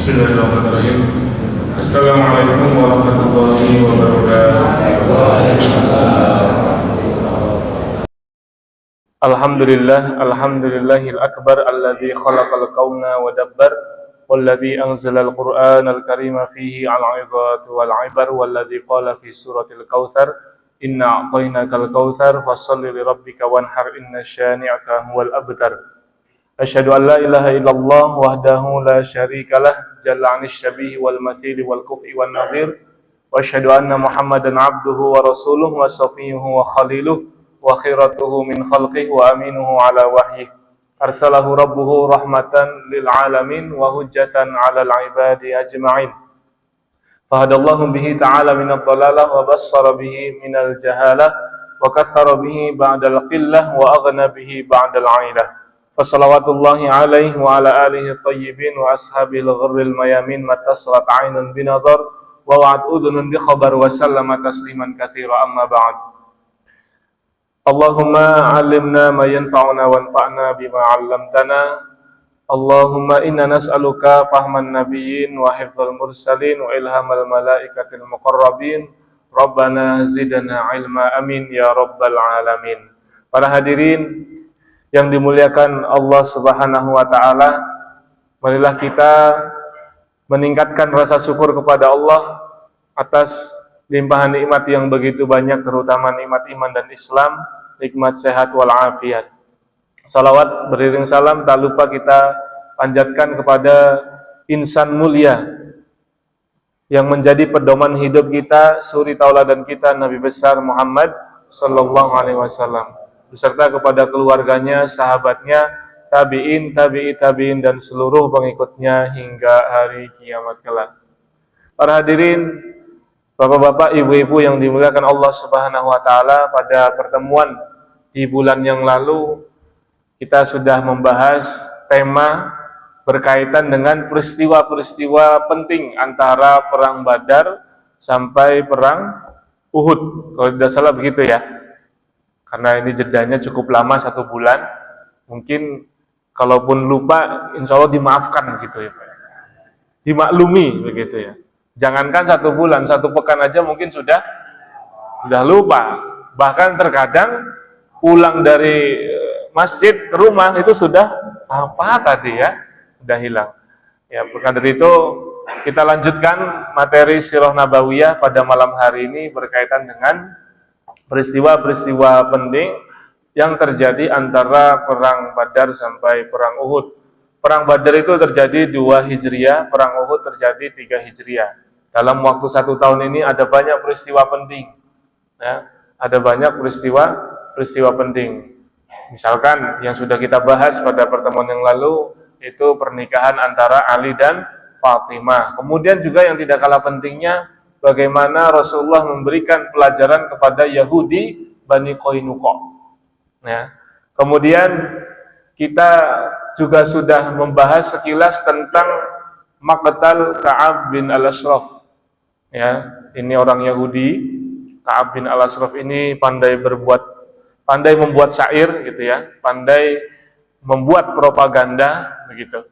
Bismillahirrahmanirrahim. Assalamualaikum warahmatullahi wabarakatuh. Alhamdulillahil akbar alladzi khalaqal kauna wa dabbar walladzi anzalal qur'anal karima fihi al-'izati wal 'ibar walladzi qala fi suratil kautsar inna a'tainakal kautsar fasholli li rabbika wanhar inna syani'aka huwal abtar. Asyhadu an la ilaha illallah wahdahu la syarikalah jalla 'anil syabihi wal mathili wal kufi wan nadhir wa asyhadu anna Muhammadan 'abduhu wa rasuluhu wa safiyyuhu wa khaliluhu wa khiratuhu min khalqihi wa aminuhu ala wahyihi arsalahu rabbuhu rahmatan lil alamin wa hujjatan 'alal 'ibadi ajma'in fahadallahu bihi ta'ala minad dhalalah wa bassara bihi minal jahalah wa katsara bihi ba'dal qillah wa aghna bihi ba'dal 'ailah. Fassalawatullahi alaihi wa ala alihi tayyibin wa ashabil ghurril mayamin matasrat aynun binadhar wa wa'ad udhunun bi khabar wa sallama tasliman katsira amma ba'd. Allahumma 'allimna ma yanfa'una wanfa'na bima 'allamtana. Allahumma inna nas'aluka fahman nabiyyin wa hifdzal mursalin wa ilhamal malaikatil muqarrabin. Rabbana zidna 'ilma amin ya rabbal alamin. Para hadirin yang dimuliakan Allah Subhanahu wa taala, marilah kita meningkatkan rasa syukur kepada Allah atas limpahan nikmat yang begitu banyak, terutama nikmat iman dan Islam, nikmat sehat wal afiat. Salawat beriring salam tak lupa kita panjatkan kepada insan mulia yang menjadi pedoman hidup kita, suri tauladan kita, Nabi besar Muhammad sallallahu alaihi wasallam, beserta kepada keluarganya, sahabatnya, tabi'in, tabi'in dan seluruh pengikutnya hingga hari kiamat kelak. Para hadirin, bapak-bapak, ibu-ibu yang dimuliakan Allah Subhanahu wa taala, pada pertemuan di bulan yang lalu kita sudah membahas tema berkaitan dengan peristiwa-peristiwa penting antara perang Badar sampai perang Uhud. Kalau tidak salah begitu ya. Karena ini jedanya cukup lama, 1 bulan. Mungkin kalaupun lupa, insya Allah dimaafkan gitu ya Pak. Dimaklumi begitu ya. Jangankan 1 bulan, 1 pekan aja mungkin sudah lupa. Bahkan terkadang pulang dari masjid ke rumah itu sudah apa tadi ya, sudah hilang. Ya, maka dari itu kita lanjutkan materi Sirah Nabawiyah pada malam hari ini berkaitan dengan peristiwa-peristiwa penting yang terjadi antara perang Badar sampai perang Uhud. Perang Badar itu terjadi 2 Hijriah, perang Uhud terjadi 3 Hijriah. Dalam waktu 1 tahun ini ada banyak peristiwa penting. Ya, ada banyak peristiwa penting. Misalkan yang sudah kita bahas pada pertemuan yang lalu itu pernikahan antara Ali dan Fatimah. Kemudian juga yang tidak kalah pentingnya, bagaimana Rasulullah memberikan pelajaran kepada Yahudi Bani Qainuqa. Ya. Kemudian kita juga sudah membahas sekilas tentang maqtal Ka'ab bin Al-Ashraf. Ya, ini orang Yahudi. Ka'ab bin Al-Ashraf ini pandai membuat syair gitu ya, pandai membuat propaganda begitu.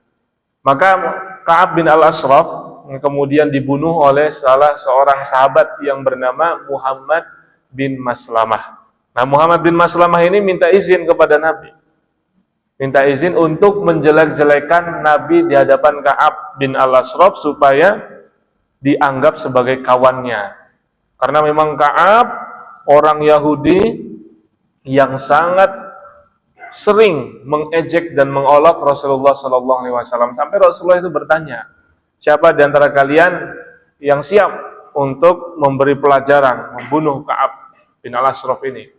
Maka Ka'ab bin Al-Ashraf kemudian dibunuh oleh salah seorang sahabat yang bernama Muhammad bin Maslamah. Nah, Muhammad bin Maslamah ini minta izin kepada Nabi. Minta izin untuk menjelek-jelekan Nabi di hadapan Ka'ab bin Al-Ashraf supaya dianggap sebagai kawannya. Karena memang Ka'ab orang Yahudi yang sangat sering mengejek dan mengolok Rasulullah SAW. Sampai Rasulullah itu bertanya, siapa di antara kalian yang siap untuk memberi pelajaran, membunuh Ka'ab bin Al-Ashraf ini?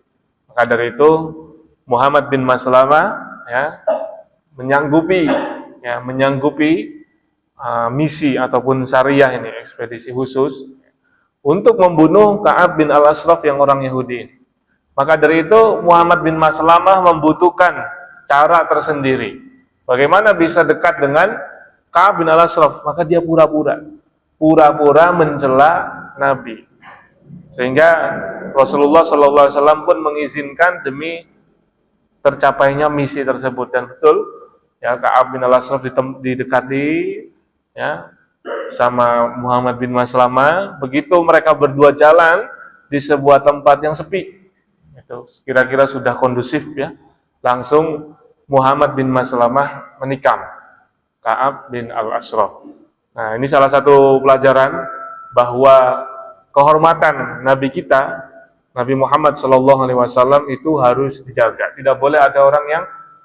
Maka dari itu Muhammad bin Maslamah ya, menyanggupi misi ataupun syariah ini, ekspedisi khusus untuk membunuh Ka'ab bin Al-Ashraf yang orang Yahudi. Maka dari itu Muhammad bin Maslamah membutuhkan cara tersendiri. Bagaimana bisa dekat dengan Ka'ab bin Al-Ashraf? Maka dia pura-pura mencela Nabi. Sehingga Rasulullah SAW pun mengizinkan demi tercapainya misi tersebut. Dan betul, ya, Ka'ab bin Al-Ashraf didekati, ya, sama Muhammad bin Maslamah. Begitu mereka berdua jalan di sebuah tempat yang sepi, itu kira-kira sudah kondusif ya, langsung Muhammad bin Maslamah menikam Ka'ab bin Al-Ashraf. Nah, ini salah satu pelajaran bahwa kehormatan Nabi kita, Nabi Muhammad SAW itu harus dijaga. Tidak boleh ada orang yang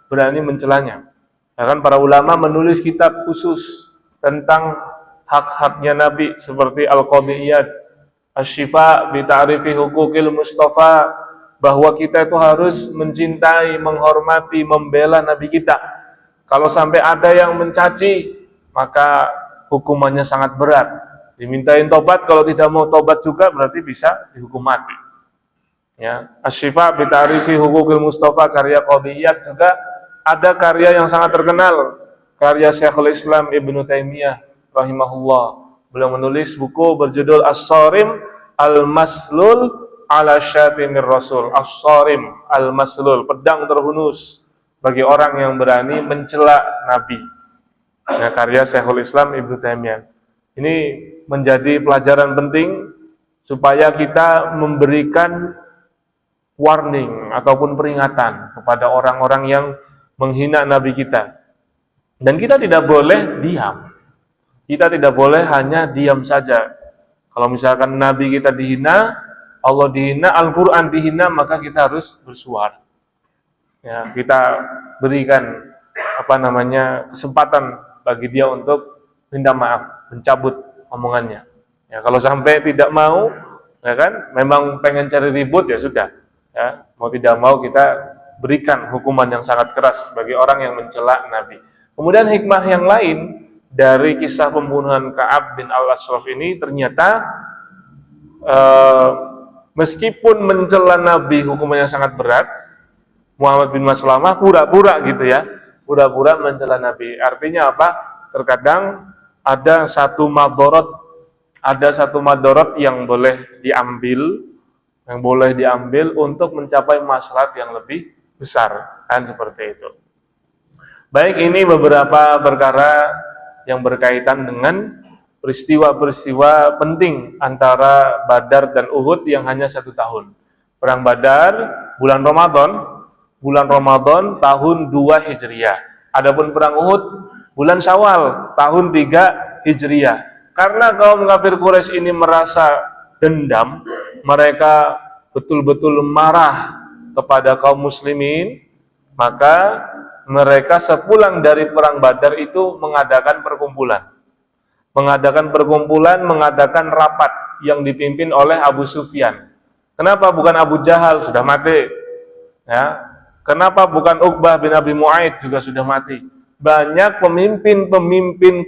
berani mencelanya. Bahkan para ulama menulis kitab khusus tentang hak-haknya Nabi seperti Al-Qadiyat, Asy-Syifa bi Ta'rifi Huquqil Mustafa, bahwa kita itu harus mencintai, menghormati, membela Nabi kita. Kalau sampai ada yang mencaci, maka hukumannya sangat berat. Dimintain tobat, kalau tidak mau tobat juga berarti bisa dihukum mati. Ya, Asy-Syifa bi Ta'rifi Huquqil Mustafa karya Qadiyat juga ada karya yang sangat terkenal, karya Syekhul Islam Ibnu Taimiyah rahimahullah. Beliau menulis buku berjudul As-Sarim Al-Maslul ala Syatimir Rasul. As-Sarim Al-Maslul, pedang terhunus bagi orang yang berani mencela Nabi. Nah, karya Syekhul Islam Ibnu Taimiyah. Ini menjadi pelajaran penting supaya kita memberikan warning ataupun peringatan kepada orang-orang yang menghina Nabi kita. Dan kita tidak boleh diam. Kita tidak boleh hanya diam saja. Kalau misalkan Nabi kita dihina, Allah dihina, Al-Quran dihina, maka kita harus bersuara. Ya, kita berikan kesempatan bagi dia untuk minta maaf, mencabut omongannya. Ya, kalau sampai tidak mau, ya kan, memang pengen cari ribut, ya sudah. Ya, mau tidak mau kita berikan hukuman yang sangat keras bagi orang yang mencela Nabi. Kemudian hikmah yang lain dari kisah pembunuhan Ka'ab bin Al-Ashraf ini, ternyata meskipun mencela Nabi hukumannya sangat berat, Muhammad bin Maslamah pura-pura gitu ya, pura-pura mencela Nabi. Artinya apa? Terkadang ada satu madorot yang boleh diambil untuk mencapai maslahat yang lebih besar, kan seperti itu. Baik, ini beberapa perkara yang berkaitan dengan peristiwa-peristiwa penting antara Badar dan Uhud yang hanya 1 tahun. Perang Badar bulan Ramadan tahun 2 Hijriah. Adapun perang Uhud bulan Syawal tahun 3 Hijriah. Karena kaum kafir Quraisy ini merasa dendam, mereka betul-betul marah kepada kaum muslimin, maka mereka sepulang dari perang Badar itu mengadakan rapat yang dipimpin oleh Abu Sufyan. Kenapa bukan Abu Jahal, sudah mati? Ya. Kenapa bukan Uqbah bin Abi Mu'aid, juga sudah mati? Banyak pemimpin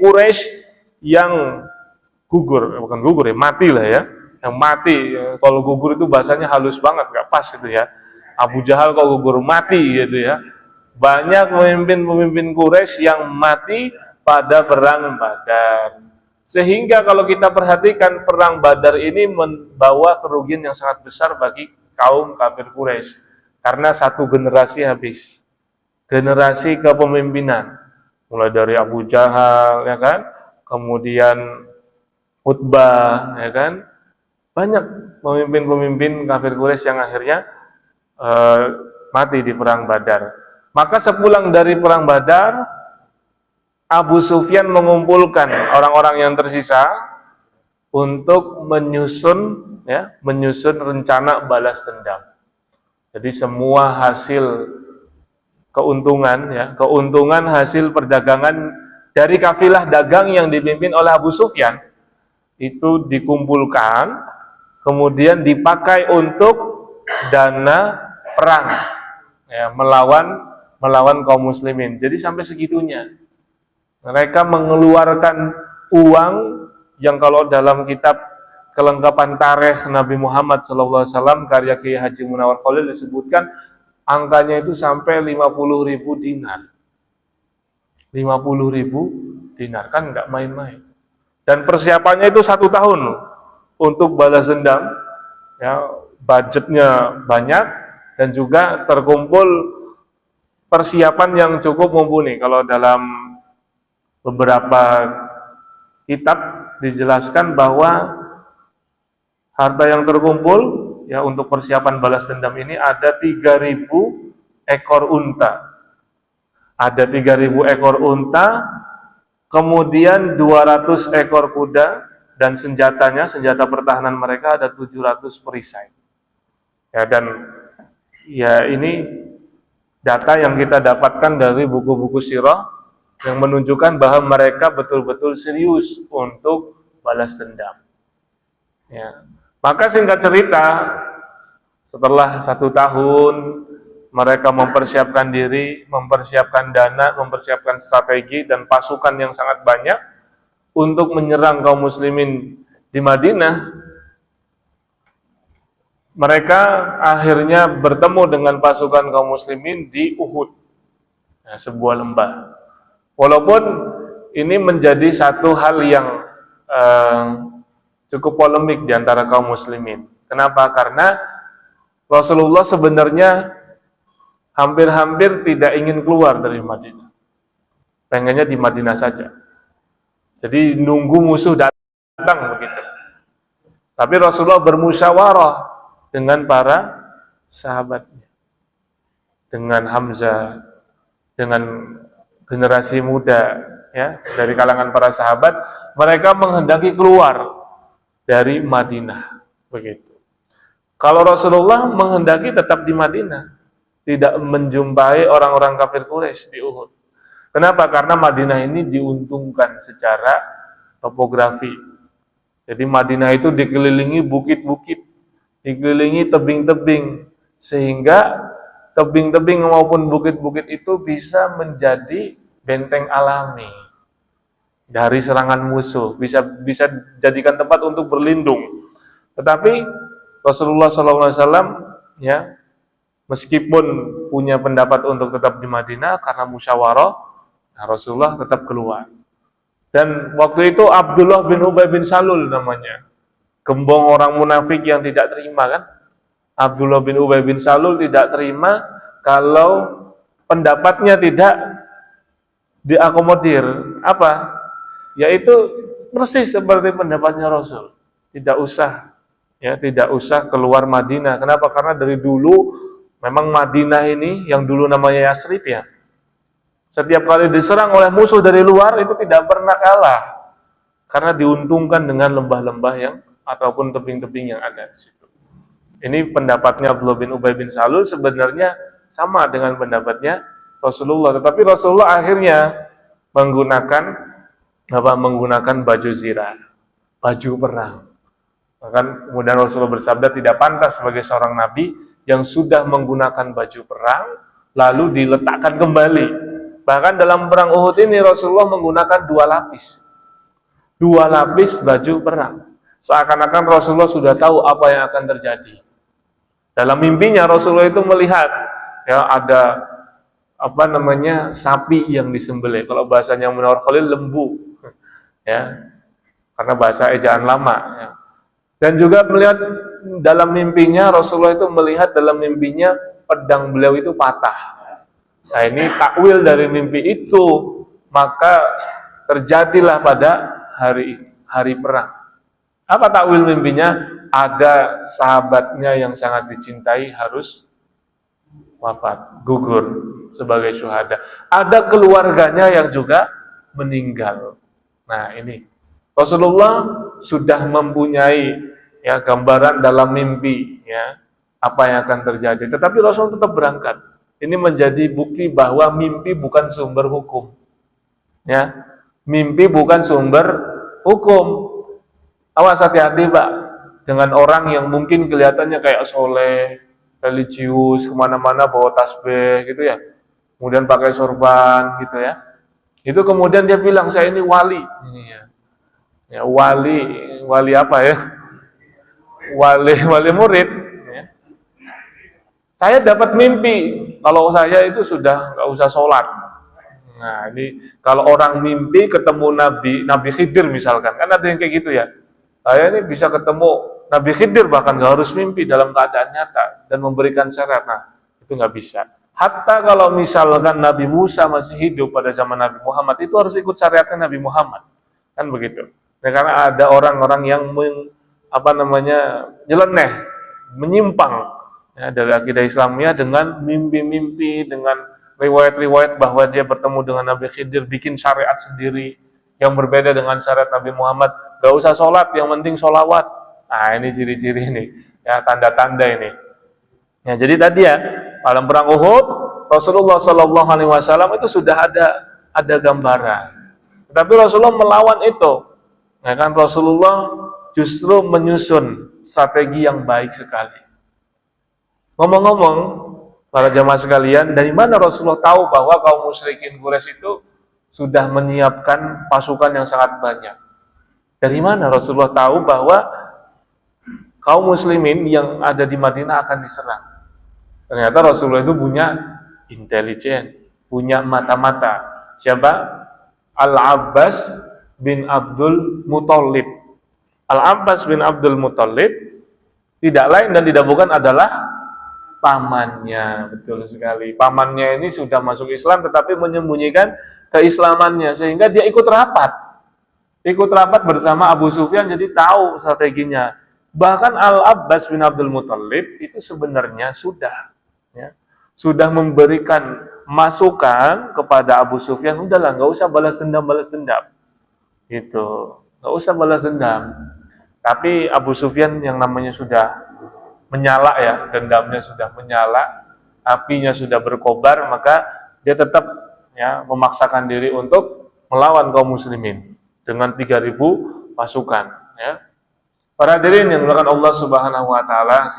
Quraisy yang mati lah ya. Yang mati, kalau gugur itu bahasanya halus banget, nggak pas itu ya. Abu Jahal kalau gugur mati gitu ya. Banyak pemimpin Quraisy yang mati pada perang Badar. Sehingga kalau kita perhatikan, perang Badar ini membawa kerugian yang sangat besar bagi kaum kafir Quraisy. Karena satu generasi habis. Generasi kepemimpinan. Mulai dari Abu Jahal, ya kan? Kemudian Utbah, ya kan? Banyak pemimpin kafir Quraisy yang akhirnya mati di perang Badar. Maka sepulang dari perang Badar, Abu Sufyan mengumpulkan orang-orang yang tersisa untuk menyusun rencana balas dendam. Jadi semua hasil keuntungan hasil perdagangan dari kafilah dagang yang dipimpin oleh Abu Sufyan itu dikumpulkan, kemudian dipakai untuk dana perang, ya, melawan kaum muslimin. Jadi sampai segitunya mereka mengeluarkan uang yang kalau dalam kitab kelengkapan tarikh Nabi Muhammad SAW karya Kiai Haji Munawar Khalil disebutkan angkanya itu sampai 50.000 dinar. 50.000 dinar, kan nggak main-main. Dan persiapannya itu 1 tahun untuk balas dendam. Ya, budgetnya banyak dan juga terkumpul persiapan yang cukup mumpuni. Kalau dalam beberapa kitab dijelaskan bahwa harta yang terkumpul ya untuk persiapan balas dendam ini ada 3.000 ekor unta. Ada 3.000 ekor unta, kemudian 200 ekor kuda, dan senjata pertahanan mereka ada 700 perisai. Ya, dan ya ini data yang kita dapatkan dari buku-buku sirah yang menunjukkan bahwa mereka betul-betul serius untuk balas dendam. Ya. Maka singkat cerita, setelah 1 tahun mereka mempersiapkan diri, mempersiapkan dana, mempersiapkan strategi dan pasukan yang sangat banyak untuk menyerang kaum muslimin di Madinah. Mereka akhirnya bertemu dengan pasukan kaum muslimin di Uhud, nah, sebuah lembah. Walaupun ini menjadi satu hal yang cukup polemik di antara kaum muslimin. Kenapa? Karena Rasulullah sebenarnya hampir-hampir tidak ingin keluar dari Madinah. Pengennya di Madinah saja. Jadi nunggu musuh datang begitu. Tapi Rasulullah bermusyawarah dengan para sahabatnya, dengan Hamzah, dengan generasi muda ya dari kalangan para sahabat, mereka menghendaki keluar dari Madinah begitu. Kalau Rasulullah menghendaki tetap di Madinah, tidak menjumpai orang-orang kafir Quraisy di Uhud. Kenapa? Karena Madinah ini diuntungkan secara topografi. Jadi Madinah itu dikelilingi bukit-bukit, dikelilingi tebing-tebing, sehingga tebing-tebing maupun bukit-bukit itu bisa menjadi benteng alami dari serangan musuh, bisa jadikan tempat untuk berlindung. Tetapi Rasulullah SAW ya, meskipun punya pendapat untuk tetap di Madinah karena musyawarah, nah Rasulullah tetap keluar. Dan waktu itu Abdullah bin Ubay bin Salul namanya, gembong orang munafik yang tidak terima kan. Abdullah bin Ubay bin Salul tidak terima kalau pendapatnya tidak diakomodir. Apa? Yaitu persis seperti pendapatnya Rasul. Tidak usah keluar Madinah. Kenapa? Karena dari dulu memang Madinah ini yang dulu namanya Yasrib ya. Setiap kali diserang oleh musuh dari luar itu tidak pernah kalah. Karena diuntungkan dengan lembah-lembah yang ataupun tebing-tebing yang ada di situ. Ini pendapatnya Abdullah bin Ubay bin Salul sebenarnya sama dengan pendapatnya Rasulullah. Tetapi Rasulullah akhirnya menggunakan baju zirah, baju perang. Bahkan kemudian Rasulullah bersabda tidak pantas sebagai seorang nabi yang sudah menggunakan baju perang lalu diletakkan kembali. Bahkan dalam perang Uhud ini Rasulullah menggunakan 2 lapis baju perang. Seakan-akan Rasulullah sudah tahu apa yang akan terjadi. Dalam mimpinya Rasulullah itu melihat ya ada sapi yang disembelih. Kalau bahasanya Munawwar Khalil lembu. Ya. Karena bahasa ejaan lama ya. Dan juga melihat dalam mimpinya Rasulullah itu melihat dalam mimpinya pedang beliau itu patah. Nah, ini takwil dari mimpi itu, maka terjadilah pada hari perang. Apa takwil mimpinya? Ada sahabatnya yang sangat dicintai harus wafat, gugur sebagai syuhada. Ada keluarganya yang juga meninggal. Nah, ini Rasulullah sudah mempunyai ya gambaran dalam mimpi ya apa yang akan terjadi. Tetapi Rasul tetap berangkat. Ini menjadi bukti bahwa mimpi bukan sumber hukum. Ya, mimpi bukan sumber hukum. Awas hati-hati, Pak, dengan orang yang mungkin kelihatannya kayak soleh, religius, kemana-mana bawa tasbih gitu ya. Kemudian pakai sorban gitu ya. Itu kemudian dia bilang saya ini wali. Ya, wali apa ya? Wali murid. Ya. Saya dapat mimpi kalau saya itu sudah nggak usah sholat. Nah, ini kalau orang mimpi ketemu Nabi Khidir misalkan, kan ada yang kayak gitu ya. Saya ini bisa ketemu Nabi Khidir bahkan nggak harus mimpi dalam keadaan nyata dan memberikan syarat. Nah, itu nggak bisa. Hatta kalau misalkan Nabi Musa masih hidup pada zaman Nabi Muhammad, itu harus ikut syariatnya Nabi Muhammad. kan begitu. Nah, karena ada orang-orang yang nyeleneh, menyimpang ya, dari akidah Islamnya dengan mimpi-mimpi, dengan riwayat-riwayat bahwa dia bertemu dengan Nabi Khidir, bikin syariat sendiri yang berbeda dengan syariat Nabi Muhammad. Gak usah sholat, yang penting sholawat. Nah, ini ciri-ciri ini, ya tanda-tanda ini. Ya, jadi tadi ya, dalam perang Uhud, Rasulullah Shallallahu Alaihi Wasallam itu sudah ada gambaran. Tapi Rasulullah melawan itu. Ya kan, Rasulullah justru menyusun strategi yang baik sekali. Ngomong-ngomong, para jamaah sekalian, dari mana Rasulullah tahu bahwa kaum musyrikin Quraisy itu sudah menyiapkan pasukan yang sangat banyak? Dari mana Rasulullah tahu bahwa kaum muslimin yang ada di Madinah akan diserang? Ternyata Rasulullah itu punya intelijen, punya mata-mata. Siapa? Al-Abbas bin Abdul Muthalib. Al-Abbas bin Abdul Muthalib tidak lain dan tidak bukan adalah pamannya. Betul sekali. Pamannya ini sudah masuk Islam tetapi menyembunyikan keislamannya sehingga dia ikut rapat. Ikut rapat bersama Abu Sufyan, jadi tahu strateginya. Bahkan Al-Abbas bin Abdul Muthalib itu sebenarnya sudah memberikan masukan kepada Abu Sufyan, udahlah nggak usah balas dendam gitu, nggak usah balas dendam. Tapi Abu Sufyan yang namanya sudah menyala ya, dendamnya sudah menyala, apinya sudah berkobar, maka dia tetap ya memaksakan diri untuk melawan kaum muslimin dengan 3.000 pasukan ya. Para hadirin yang dimuliakan Allah Subhanahu wa taala,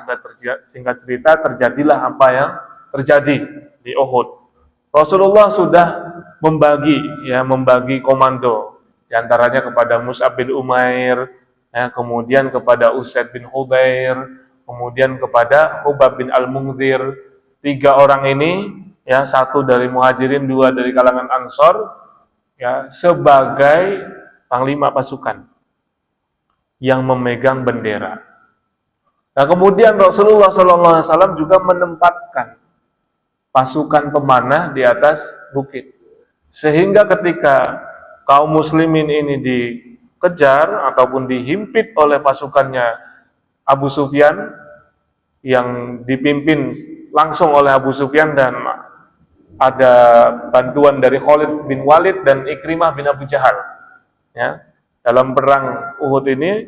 singkat cerita terjadilah apa yang terjadi di Uhud. Rasulullah sudah membagi komando di antaranya kepada Mus'ab bin Umair, ya, kemudian kepada Usaid bin Hubair, kemudian kepada Hubab bin Al-Munzir. 3 orang ini ya, 1 dari Muhajirin, 2 dari kalangan Ansor ya, sebagai panglima pasukan yang memegang bendera. Nah, kemudian Rasulullah SAW juga menempatkan pasukan pemanah di atas bukit. Sehingga ketika kaum muslimin ini dikejar ataupun dihimpit oleh pasukannya Abu Sufyan yang dipimpin langsung oleh Abu Sufyan dan ada bantuan dari Khalid bin Walid dan Ikrimah bin Abu Jahal. Ya. Dalam perang Uhud ini,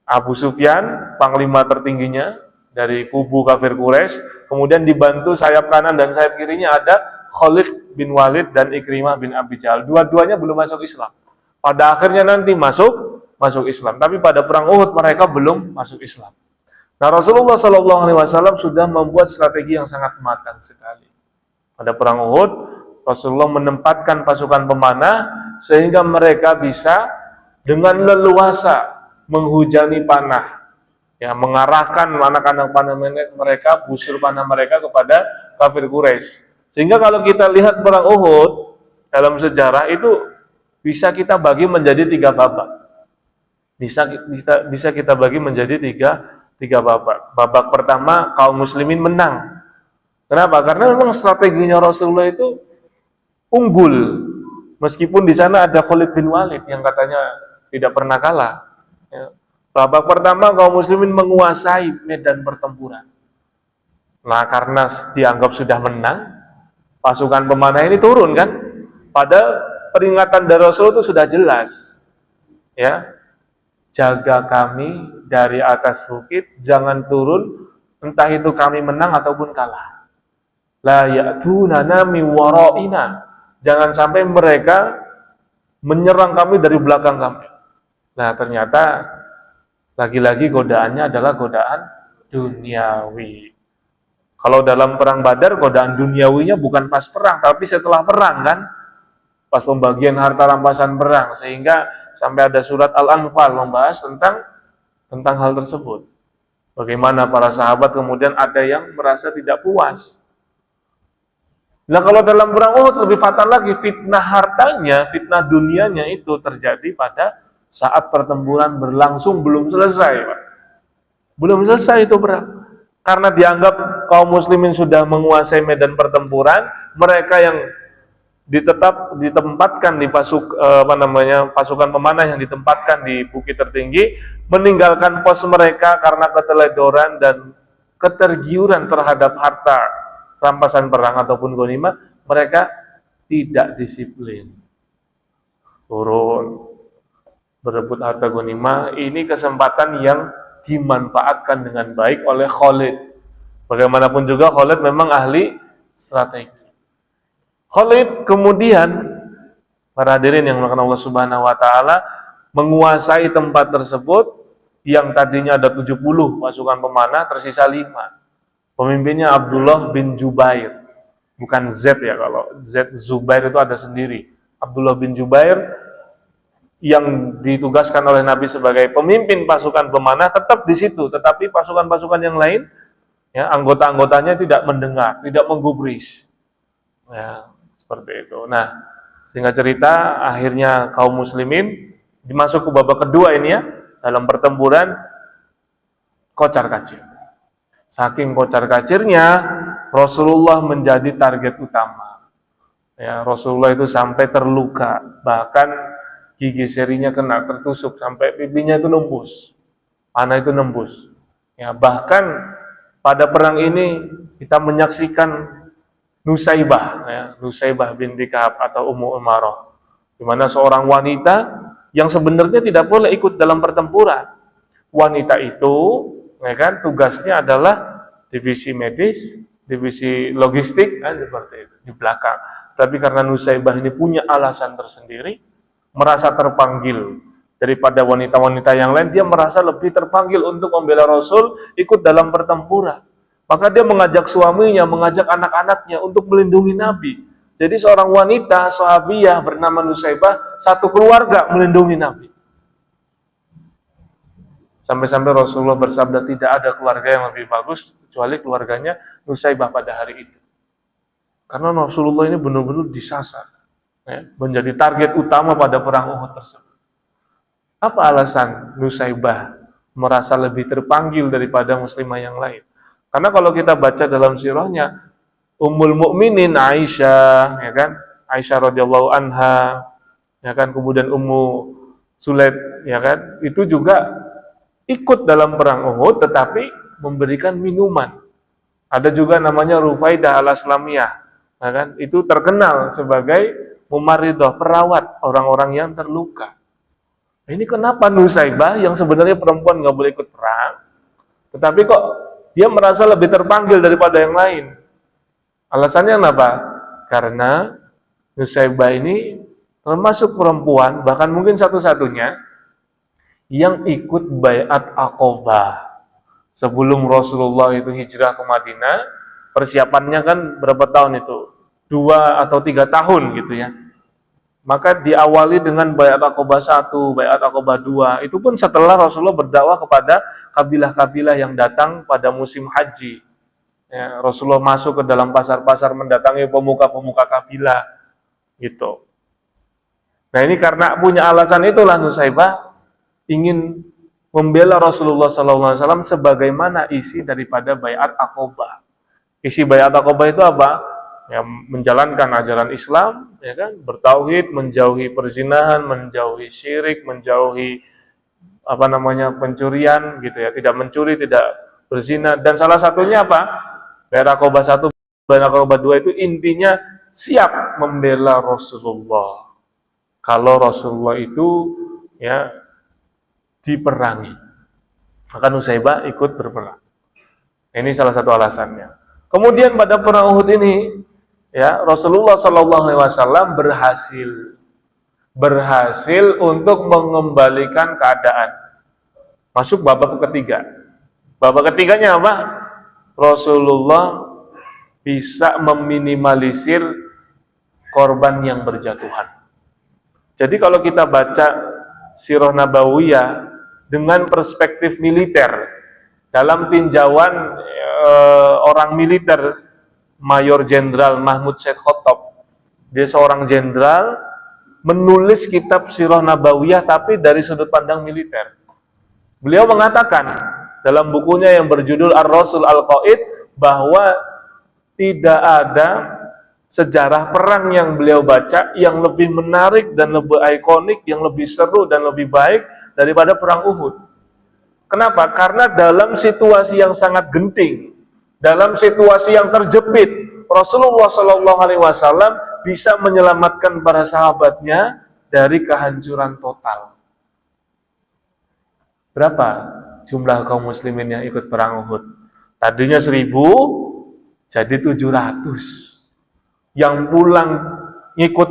Abu Sufyan, panglima tertingginya dari kubu kafir Quraisy, kemudian dibantu sayap kanan dan sayap kirinya ada Khalid bin Walid dan Ikrimah bin Abi Jahal. Dua-duanya belum masuk Islam. Pada akhirnya nanti masuk Islam. Tapi pada perang Uhud mereka belum masuk Islam. Nah, Rasulullah SAW sudah membuat strategi yang sangat matang sekali. Pada perang Uhud, Rasulullah menempatkan pasukan pemanah sehingga mereka bisa dengan leluasa menghujani panah, ya, mengarahkan anak-anak panah mereka, busur panah mereka kepada kafir Quraisy. Sehingga kalau kita lihat perang Uhud dalam sejarah itu bisa kita bagi menjadi 3 babak. Bisa kita bagi menjadi tiga babak. Babak pertama kaum muslimin menang. Kenapa? Karena memang strateginya Rasulullah itu unggul. Meskipun di sana ada Khalid bin Walid yang katanya tidak pernah kalah. Ya. Babak pertama kaum muslimin menguasai medan pertempuran. Nah, karena dianggap sudah menang, pasukan pemanah ini turun kan? Pada peringatan dari Rasul itu sudah jelas. Ya. Jaga kami dari atas bukit, jangan turun, entah itu kami menang ataupun kalah. La ya'tunana min wara'ina. Jangan sampai mereka menyerang kami dari belakang kami. Nah, ternyata lagi-lagi godaannya adalah godaan duniawi. Kalau dalam perang Badar, godaan duniawinya bukan pas perang, tapi setelah perang kan, pas pembagian harta rampasan perang, sehingga sampai ada surat Al-Anfal membahas tentang hal tersebut. Bagaimana para sahabat kemudian ada yang merasa tidak puas. Nah, kalau dalam perang Uhud lebih fatal lagi, fitnah hartanya, fitnah dunianya itu terjadi pada saat pertempuran berlangsung belum selesai, Pak. Belum selesai itu perang. Karena dianggap kaum muslimin sudah menguasai medan pertempuran, mereka yang ditempatkan di pasukan pemanah yang ditempatkan di bukit tertinggi, meninggalkan pos mereka karena keteledoran dan ketergiuran terhadap harta rampasan perang ataupun ghanimah, mereka tidak disiplin, turun berebut harta ghanimah. Ini kesempatan yang dimanfaatkan dengan baik oleh Khalid. Bagaimanapun juga Khalid memang ahli strategi. Khalid kemudian, para hadirin yang dimuliakan Allah Subhanahu wa taala, menguasai tempat tersebut yang tadinya ada 70 pasukan pemanah, tersisa 5. Pemimpinnya Abdullah bin Jubair. Bukan Z ya, kalau Z Zubair itu ada sendiri. Abdullah bin Jubair yang ditugaskan oleh Nabi sebagai pemimpin pasukan pemanah tetap di situ, tetapi pasukan-pasukan yang lain, ya, anggota-anggotanya tidak mendengar, tidak menggubris, ya, seperti itu. Nah, singkat cerita, akhirnya kaum muslimin dimasuk ke babak kedua ini ya, dalam pertempuran kocar kacir. Saking kocar kacirnya, Rasulullah menjadi target utama. Ya, Rasulullah itu sampai terluka, bahkan gigi serinya kena, tertusuk sampai pipinya itu nembus, panah itu nembus. Ya, bahkan pada perang ini kita menyaksikan Nusaibah, ya, Nusaibah binti Kahab atau Ummu Umarah, di mana seorang wanita yang sebenarnya tidak boleh ikut dalam pertempuran. Wanita itu, ya kan, tugasnya adalah divisi medis, divisi logistik, kan, seperti itu di belakang. Tapi karena Nusaibah ini punya alasan tersendiri, merasa terpanggil daripada wanita-wanita yang lain, dia merasa lebih terpanggil untuk membela Rasul, ikut dalam pertempuran. Maka dia mengajak suaminya, mengajak anak-anaknya untuk melindungi Nabi. Jadi seorang wanita sahabiyah bernama Nusaibah, satu keluarga melindungi Nabi. Sampai-sampai Rasulullah bersabda, tidak ada keluarga yang lebih bagus kecuali keluarganya Nusaibah pada hari itu. Karena Rasulullah ini benar-benar disasar, ya, menjadi target utama pada perang Uhud tersebut. Apa alasan Nusaibah merasa lebih terpanggil daripada muslimah yang lain? Karena kalau kita baca dalam sirahnya, Ummul Mukminin Aisyah, ya kan, Aisyah radhiyallahu anha, ya kan, kemudian Ummu Sulaid, ya kan, itu juga ikut dalam perang Uhud, tetapi memberikan minuman. Ada juga namanya Rufaidah al-Aslamiyah, ya kan, itu terkenal sebagai Mumaridah, perawat orang-orang yang terluka. Ini kenapa Nusaibah yang sebenarnya perempuan nggak boleh ikut perang, tetapi kok dia merasa lebih terpanggil daripada yang lain? Alasannya kenapa? Karena Nusaibah ini termasuk perempuan, bahkan mungkin satu-satunya yang ikut Baiat Aqobah. Sebelum Rasulullah itu hijrah ke Madinah, persiapannya kan berapa tahun itu? 2 atau 3 tahun gitu ya. Maka diawali dengan Baiat Aqobah 1, Baiat Aqobah 2. Itu pun setelah Rasulullah berdakwah kepada kabilah-kabilah yang datang pada musim haji. Ya, Rasulullah masuk ke dalam pasar-pasar, mendatangi pemuka-pemuka kabilah gitu. Nah, ini karena punya alasan itulah Nusaibah ingin membela Rasulullah SAW sebagaimana isi daripada Baiat Aqobah. Isi Baiat Aqobah itu apa? Ya, menjalankan ajaran Islam, ya kan, bertauhid, menjauhi perzinahan, menjauhi syirik, menjauhi pencurian gitu ya, tidak mencuri, tidak berzina, dan salah satunya apa? Baiat Aqobah 1, Baiat Aqobah 2 itu intinya siap membela Rasulullah kalau Rasulullah itu ya diperangi. Maka Nusaibah ikut berperang. Ini salah satu alasannya. Kemudian pada perang Uhud ini, ya, Rasulullah SAW berhasil untuk mengembalikan keadaan. Masuk babak ketiga. Babak ketiganya apa? Rasulullah bisa meminimalisir korban yang berjatuhan. Jadi kalau kita baca Sirah Nabawiyah dengan perspektif militer, dalam tinjauan orang militer, Mayor Jenderal Mahmud Said Khattab, dia seorang jenderal, menulis kitab Sirah Nabawiyah tapi dari sudut pandang militer. Beliau mengatakan dalam bukunya yang berjudul Ar-Rasul Al-Qaid bahwa tidak ada sejarah perang yang beliau baca yang lebih menarik dan lebih ikonik, yang lebih seru dan lebih baik daripada perang Uhud. Kenapa? Karena dalam situasi yang sangat genting, dalam situasi yang terjepit, Rasulullah Shallallahu Alaihi Wasallam bisa menyelamatkan para sahabatnya dari kehancuran total. Berapa jumlah kaum muslimin yang ikut perang Uhud? Tadinya 1000, jadi 700. Yang pulang ngikut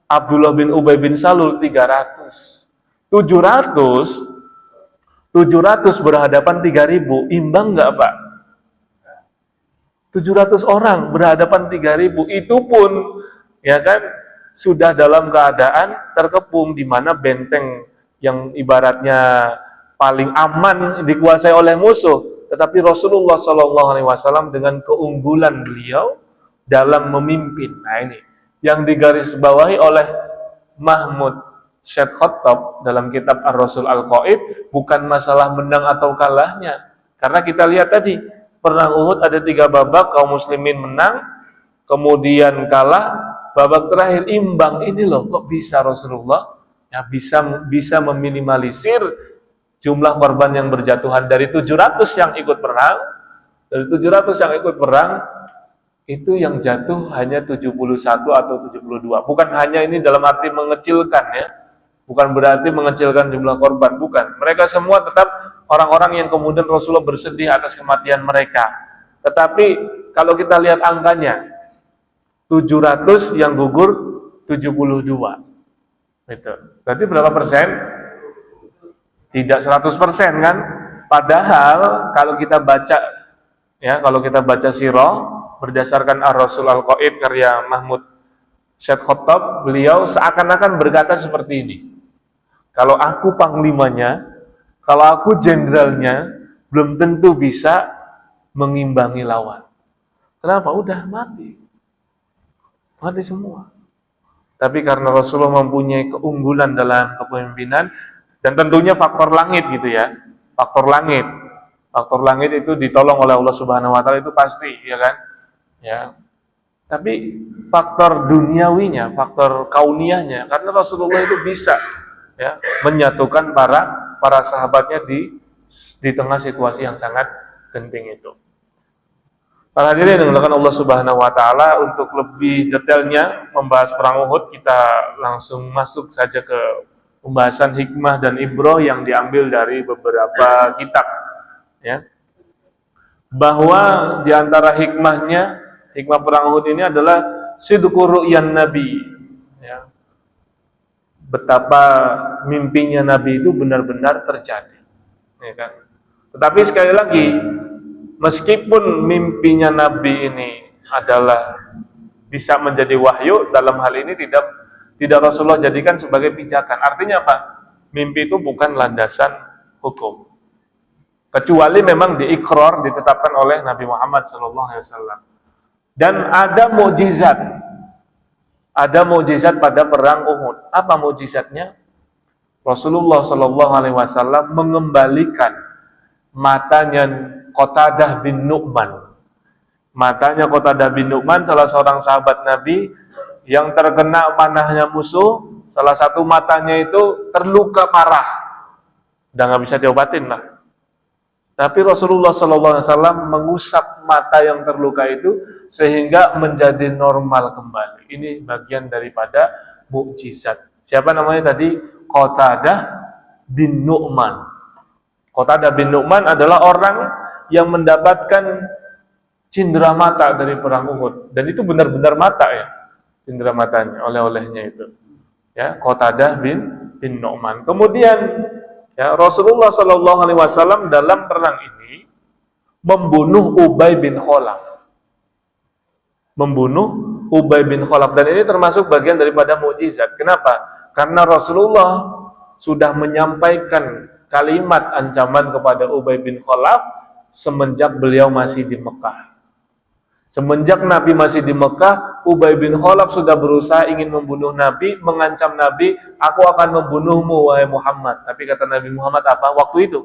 Abdullah bin Ubay bin Salul 300. 700 berhadapan 3000, imbang nggak Pak? 700 orang berhadapan 3000, itu pun ya kan sudah dalam keadaan terkepung, di mana benteng yang ibaratnya paling aman dikuasai oleh musuh, tetapi Rasulullah Shallallahu Alaihi Wasallam dengan keunggulan beliau dalam memimpin. Nah ini yang digarisbawahi oleh Mahmud Syed Khattab dalam kitab Ar-Rasul Al-Qaid, bukan masalah menang atau kalahnya, karena kita lihat tadi perang Uhud ada 3 babak, kaum muslimin menang, kemudian kalah, babak terakhir imbang. Ini loh kok bisa Rasulullah ya bisa meminimalisir jumlah korban yang berjatuhan dari 700 yang ikut perang. Dari 700 yang ikut perang itu yang jatuh hanya 71 atau 72. Bukan hanya ini dalam arti mengecilkan ya. Bukan berarti mengecilkan jumlah korban, bukan. Mereka semua tetap orang-orang yang kemudian Rasulullah bersedih atas kematian mereka. Tetapi kalau kita lihat angkanya, 700 yang gugur 72. Itu. Berarti berapa persen? Tidak 100% kan? Padahal kalau kita baca ya, kalau kita baca sirah berdasarkan Ar-Rasul Al-Qaid karya Mahmud Syed Khattab, beliau seakan-akan berkata seperti ini. Kalau aku panglimanya, kalau aku jenderalnya, belum tentu bisa mengimbangi lawan. Kenapa? Udah mati. Mati semua. Tapi karena Rasulullah mempunyai keunggulan dalam kepemimpinan, dan tentunya faktor langit gitu ya. Faktor langit. Faktor langit itu ditolong oleh Allah Subhanahu wa taala, itu pasti, ya kan? Ya. Tapi faktor duniawinya, faktor kauniyahnya, karena Rasulullah itu bisa ya menyatukan para sahabatnya di tengah situasi yang sangat genting itu. Para hadirin yang dimuliakan Allah Subhanahu wa taala, untuk lebih detailnya membahas perang Uhud, kita langsung masuk saja ke pembahasan hikmah dan ibrah yang diambil dari beberapa kitab ya. Bahwa di antara hikmahnya, hikmah perang Uhud ini adalah sidqu ru'yan nabi ya. Betapa mimpinya Nabi itu benar-benar terjadi ya kan? Tetapi sekali lagi, meskipun mimpinya Nabi ini adalah bisa menjadi wahyu, dalam hal ini tidak Rasulullah jadikan sebagai pijakan. Artinya apa? Mimpi itu bukan landasan hukum, kecuali memang diikrar, ditetapkan oleh Nabi Muhammad SAW. Dan ada mukjizat pada perang Uhud. Apa mukjizatnya? Rasulullah SAW mengembalikan matanya Qatadah bin Nu'man. Matanya Qatadah bin Nu'man, salah seorang sahabat Nabi yang terkena panahnya musuh, salah satu matanya itu terluka parah, udah nggak bisa diobatin lah. Tapi Rasulullah SAW mengusap mata yang terluka itu sehingga menjadi normal kembali. Ini bagian daripada mukjizat. Siapa namanya tadi? Qatadah bin Nu'man. Qatadah bin Nu'man adalah orang yang mendapatkan cindera mata dari perang Uhud, dan itu benar-benar mata ya, cindera matanya, oleh-olehnya itu. Ya, Qatadah bin Nu'man. Kemudian ya, Rasulullah SAW dalam perang ini membunuh Ubay bin Khalaf. Dan ini termasuk bagian daripada mukjizat. Kenapa? Karena Rasulullah sudah menyampaikan kalimat ancaman kepada Ubay bin Khalaf semenjak beliau masih di Mekah. Semenjak Nabi masih di Mekah, Ubay bin Khalaf sudah berusaha ingin membunuh Nabi, mengancam Nabi, aku akan membunuhmu wahai Muhammad. Tapi kata Nabi Muhammad apa? Waktu itu,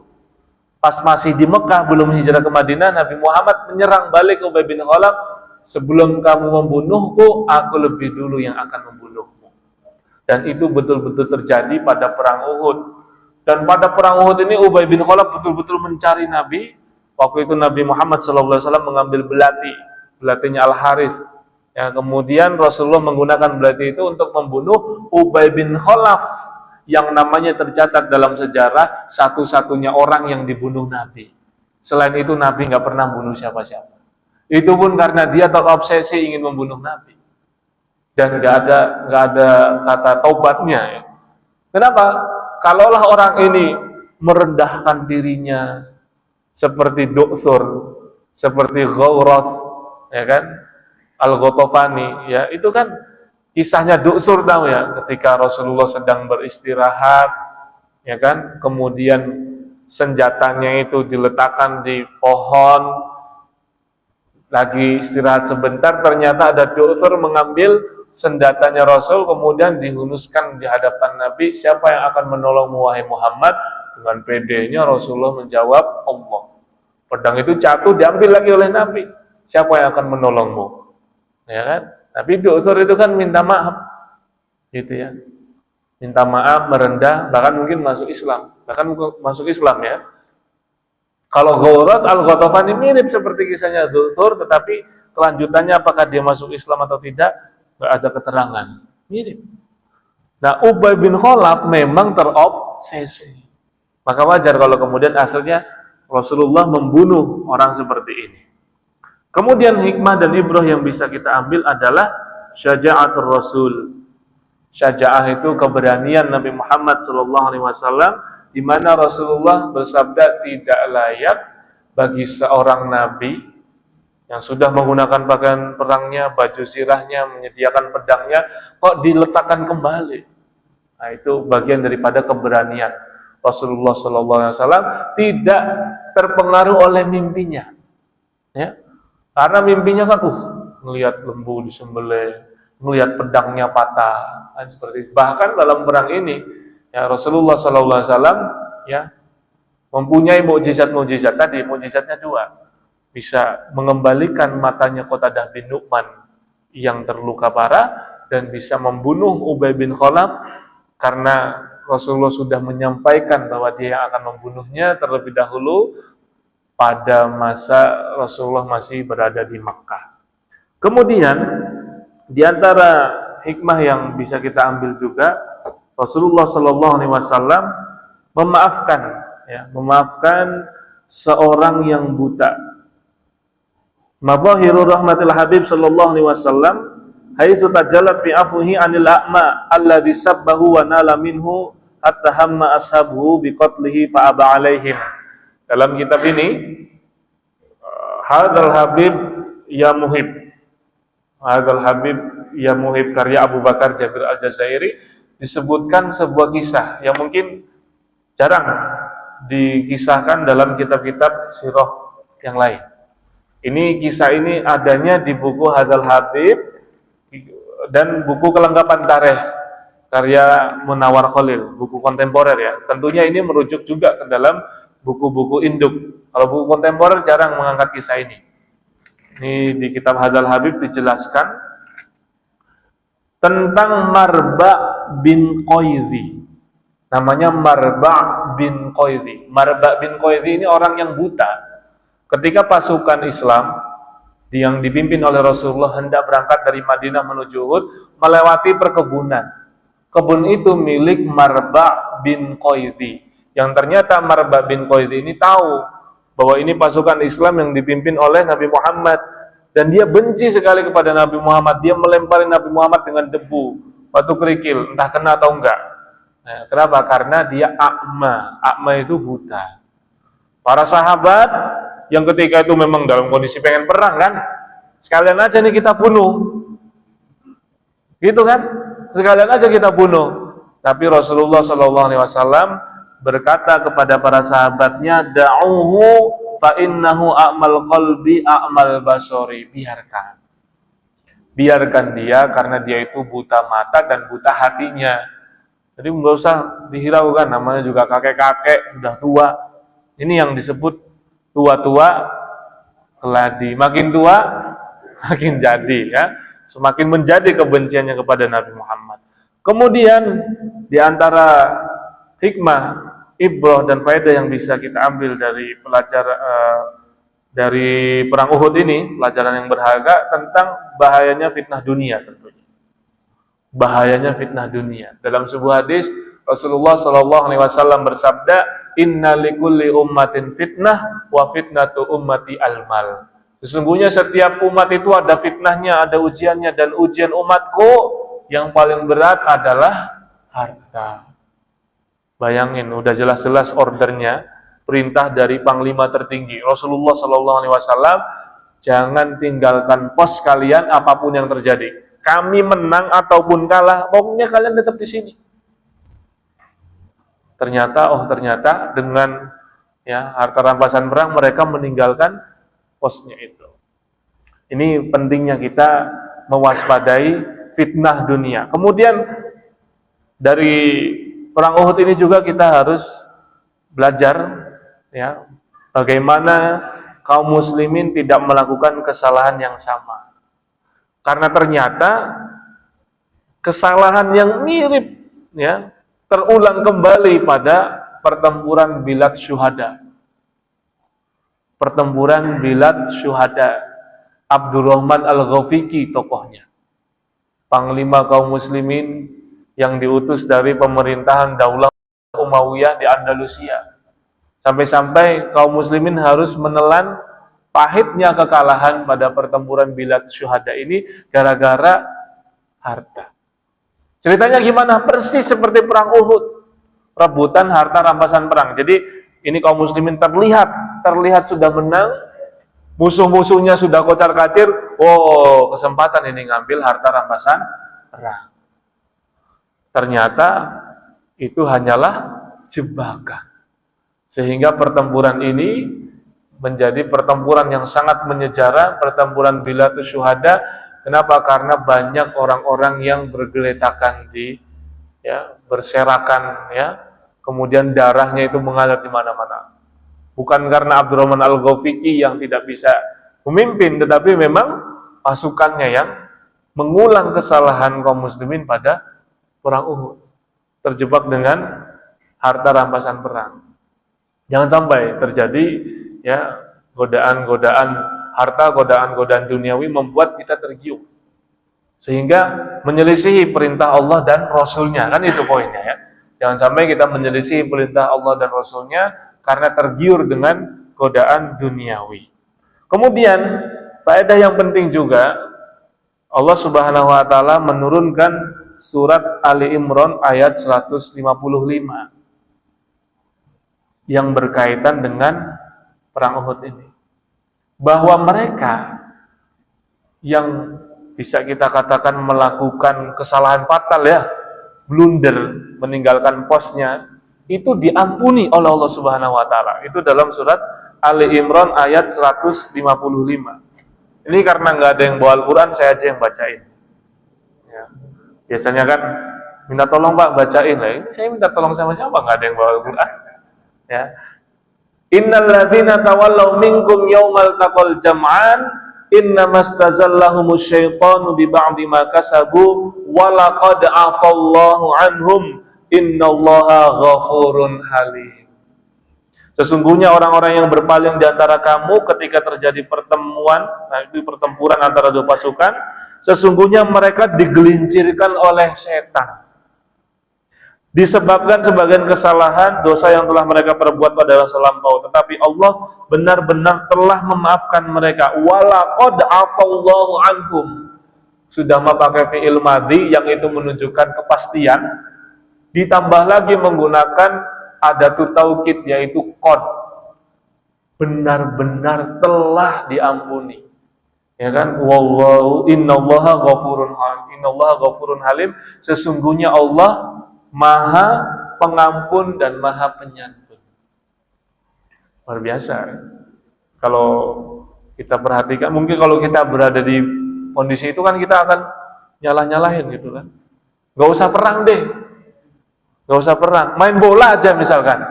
pas masih di Mekah, belum hijrah ke Madinah, Nabi Muhammad menyerang balik Ubay bin Khalaf sebelum kamu membunuhku, aku lebih dulu yang akan membunuhmu. Dan itu betul-betul terjadi pada perang Uhud. Dan pada perang Uhud ini Ubay bin Khalaf betul-betul mencari Nabi. Waktu itu Nabi Muhammad SAW mengambil belatinya Al-Harith. Ya, kemudian Rasulullah menggunakan belati itu untuk membunuh Ubay bin Khalaf yang namanya tercatat dalam sejarah satu-satunya orang yang dibunuh Nabi. Selain itu Nabi nggak pernah bunuh siapa-siapa. Itu pun karena dia terobsesi ingin membunuh Nabi. Dan nggak ada kata taubatnya. Ya. Kenapa? Kalaulah orang ini merendahkan dirinya seperti Du'thur, seperti Ghawras, ya kan? Al-Ghatafani, ya itu kan kisahnya Du'thur tahu ya, ketika Rasulullah sedang beristirahat, ya kan? Kemudian senjatanya itu diletakkan di pohon, lagi istirahat sebentar, ternyata ada Du'thur mengambil senjatanya Rasul, kemudian dihunuskan di hadapan Nabi. Siapa yang akan menolongmu wahai Muhammad? Dengan pedenya Rasulullah menjawab, Allah. Pedang itu jatuh, diambil lagi oleh Nabi. Siapa yang akan menolongmu? Ya kan? Tapi Du'thur itu kan minta maaf, gitu ya. Minta maaf, merendah, bahkan mungkin masuk Islam. Ya. Kalau Ghawras Al-Ghatafani mirip seperti kisahnya Du'thur, tetapi kelanjutannya apakah dia masuk Islam atau tidak, nggak ada keterangan. Mirip. Nah, Ubay bin Khalaf memang terobsesi. Maka wajar kalau kemudian akhirnya Rasulullah membunuh orang seperti ini. Kemudian hikmah dan ibrah yang bisa kita ambil adalah syaja'atul Rasul. Syaja'ah itu keberanian Nabi Muhammad SAW, di mana Rasulullah bersabda tidak layak bagi seorang nabi yang sudah menggunakan pakaian perangnya, baju sirahnya, menyediakan pedangnya, kok diletakkan kembali. Nah, itu bagian daripada keberanian. Rasulullah SAW tidak terpengaruh oleh mimpinya, ya, karena mimpinya kan, melihat lembu disembelih, melihat pedangnya patah, kan seperti itu. Bahkan dalam perang ini, ya Rasulullah SAW ya mempunyai mukjizat-mukjizat tadi, mukjizatnya dua, bisa mengembalikan matanya Qatadah bin Nu'man yang terluka parah dan bisa membunuh Ubay bin Khalaf karena Rasulullah sudah menyampaikan bahwa dia akan membunuhnya terlebih dahulu pada masa Rasulullah masih berada di Makkah. Kemudian di antara hikmah yang bisa kita ambil juga, Rasulullah SAW memaafkan seorang yang buta. Madzahiru rahmatil Habib sallallahu alaihi wasallam haitsu tajallat fi afwihi 'anil a'ma alladhi sabbahu wa nala minhu hatta hamma ashabuhu biqatlihi fa aba alaihim. Dalam kitab ini Hadzal Habib ya Muhib. Hadzal Habib ya Muhib karya Abu Bakar Jabir Al-Jazairi disebutkan sebuah kisah yang mungkin jarang dikisahkan dalam kitab-kitab sirah yang lain. Kisah ini adanya di buku Hadzal Habib dan buku kelengkapan tarikh karya Munawwar Khalil, buku kontemporer ya. Tentunya ini merujuk juga ke dalam buku-buku induk. Kalau buku kontemporer jarang mengangkat kisah ini. Ini di kitab Hadzal Habib dijelaskan tentang Marba bin Qaidhi. Namanya Marba bin Qaidhi. Marba bin Qaidhi ini orang yang buta. Ketika pasukan Islam yang dipimpin oleh Rasulullah hendak berangkat dari Madinah menuju Uhud, melewati perkebunan. Kebun itu milik Marba bin Qaidhi. Yang ternyata Marba bin Qaidhi ini tahu bahwa ini pasukan Islam yang dipimpin oleh Nabi Muhammad. Dan dia benci sekali kepada Nabi Muhammad. Dia melempari Nabi Muhammad dengan debu, batu kerikil, entah kena atau enggak. Nah, kenapa? Karena dia a'ma. A'ma itu buta. Para sahabat yang ketika itu memang dalam kondisi pengen perang kan, sekalian aja nih kita bunuh, gitu kan, sekalian aja kita bunuh. Tapi Rasulullah SAW berkata kepada para sahabatnya, da'uhu fa innahu a'mal qalbi a'mal basori. Biarkan dia karena dia itu buta mata dan buta hatinya. Jadi nggak usah dihiraukan, namanya juga kakek-kakek sudah tua. Ini yang disebut tua-tua keladi. Makin tua makin jadi ya, semakin menjadi kebenciannya kepada Nabi Muhammad. Kemudian di antara hikmah, ibrah dan faedah yang bisa kita ambil dari dari perang Uhud ini, pelajaran yang berharga tentang bahayanya fitnah dunia tentunya. Bahayanya fitnah dunia. Dalam sebuah hadis Rasulullah Shallallahu Alaihi Wasallam bersabda, Inna likulli ummatin fitnah wa fitnatu ummati al-mal. Sesungguhnya setiap umat itu ada fitnahnya, ada ujiannya, dan ujian umatku yang paling berat adalah harta. Bayangin, udah jelas-jelas ordernya, perintah dari panglima tertinggi Rasulullah Shallallahu Alaihi Wasallam, jangan tinggalkan pos kalian apapun yang terjadi. Kami menang ataupun kalah, pokoknya kalian tetap di sini. Ternyata dengan ya harta rampasan perang mereka meninggalkan posnya itu. Ini pentingnya kita mewaspadai fitnah dunia. Kemudian dari perang Uhud ini juga kita harus belajar ya bagaimana kaum muslimin tidak melakukan kesalahan yang sama. Karena ternyata kesalahan yang mirip ya terulang kembali pada pertempuran Bilad Syuhada. Pertempuran Bilad Syuhada. Abdurrahman Al-Ghafiqi tokohnya. Panglima kaum muslimin yang diutus dari pemerintahan Daulah Umayyah di Andalusia. Sampai-sampai kaum muslimin harus menelan pahitnya kekalahan pada pertempuran Bilad Syuhada ini gara-gara harta. Ceritanya gimana? Persis seperti perang Uhud. Rebutan harta rampasan perang. Jadi ini kaum muslimin terlihat sudah menang. Musuh-musuhnya sudah kocar-kacir. Oh, kesempatan ini ngambil harta rampasan perang. Ternyata itu hanyalah jebakan. Sehingga pertempuran ini menjadi pertempuran yang sangat menyejarah, pertempuran Bilad Syuhada. Kenapa? Karena banyak orang-orang yang bergeletakan berserakan ya, kemudian darahnya itu mengalir di mana-mana. Bukan karena Abdurrahman Al-Ghafiqi yang tidak bisa memimpin, tetapi memang pasukannya yang mengulang kesalahan kaum muslimin pada perang Uhud. Terjebak dengan harta rampasan perang. Jangan sampai terjadi ya godaan-godaan harta, godaan-godaan duniawi membuat kita tergiur sehingga menyelisihi perintah Allah dan Rasulnya, kan itu poinnya ya. Jangan sampai kita menyelisihi perintah Allah dan Rasulnya karena tergiur dengan godaan duniawi. Kemudian faedah yang penting juga, Allah Subhanahu wa taala menurunkan surat Ali Imran ayat 155 yang berkaitan dengan perang Uhud ini. Bahwa mereka yang bisa kita katakan melakukan kesalahan fatal ya, blunder, meninggalkan posnya, itu diampuni oleh Allah Subhanahu wa taala. Itu dalam surat Ali Imran ayat 155. Ini karena nggak ada yang bawa Al-Quran, saya aja yang bacain. Ya. Biasanya kan minta tolong Pak bacain lah. Ini saya minta tolong sama siapa? Nggak ada yang bawa Al-Quran. Ya. Innal ladzina tawallaw minkum yaumal taqal jam'an innamastazallahumush syaitanu bi ba'di ma kasabu wa laqad afallahu anhum innallaha ghafurun halim. Sesungguhnya orang-orang yang berpaling di antara kamu ketika terjadi pertemuan, itu pertempuran antara dua pasukan, sesungguhnya mereka digelincirkan oleh setan. Disebabkan sebagian kesalahan, dosa yang telah mereka perbuat pada masa lampau, tetapi Allah benar-benar telah memaafkan mereka. Walaqad afallahu anhum. Sudah memakai fi'il madhi yang itu menunjukkan kepastian, ditambah lagi menggunakan adatut taukid yaitu qad. Benar-benar telah diampuni. Ya kan? Wallahu innallaha ghafurun halim. Sesungguhnya Allah Maha pengampun dan Maha penyantun. Luar biasa. Kalau kita perhatikan, mungkin kalau kita berada di kondisi itu kan kita akan nyalah-nyalahin gitu kan. Gak usah perang deh. Gak usah perang. Main bola aja misalkan.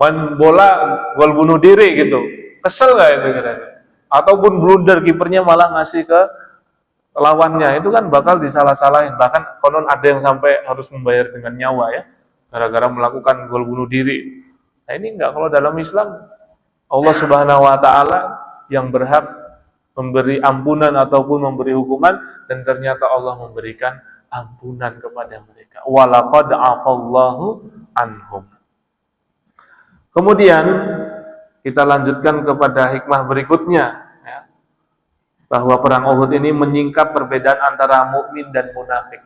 Main bola gol bunuh diri gitu. Kesel gak itu kira-kira? ataupun blunder kipernya malah ngasih ke lawannya, itu kan bakal disalah-salahin. Bahkan konon ada yang sampai harus membayar dengan nyawa ya, gara-gara melakukan gol bunuh diri. Nah ini enggak, kalau dalam Islam Allah Subhanahu wa taala yang berhak memberi ampunan ataupun memberi hukuman, dan ternyata Allah memberikan ampunan kepada mereka. Walaqad afallahu anhum. Kemudian kita lanjutkan kepada hikmah berikutnya, ya, bahwa perang Uhud ini menyingkap perbedaan antara mukmin dan munafik.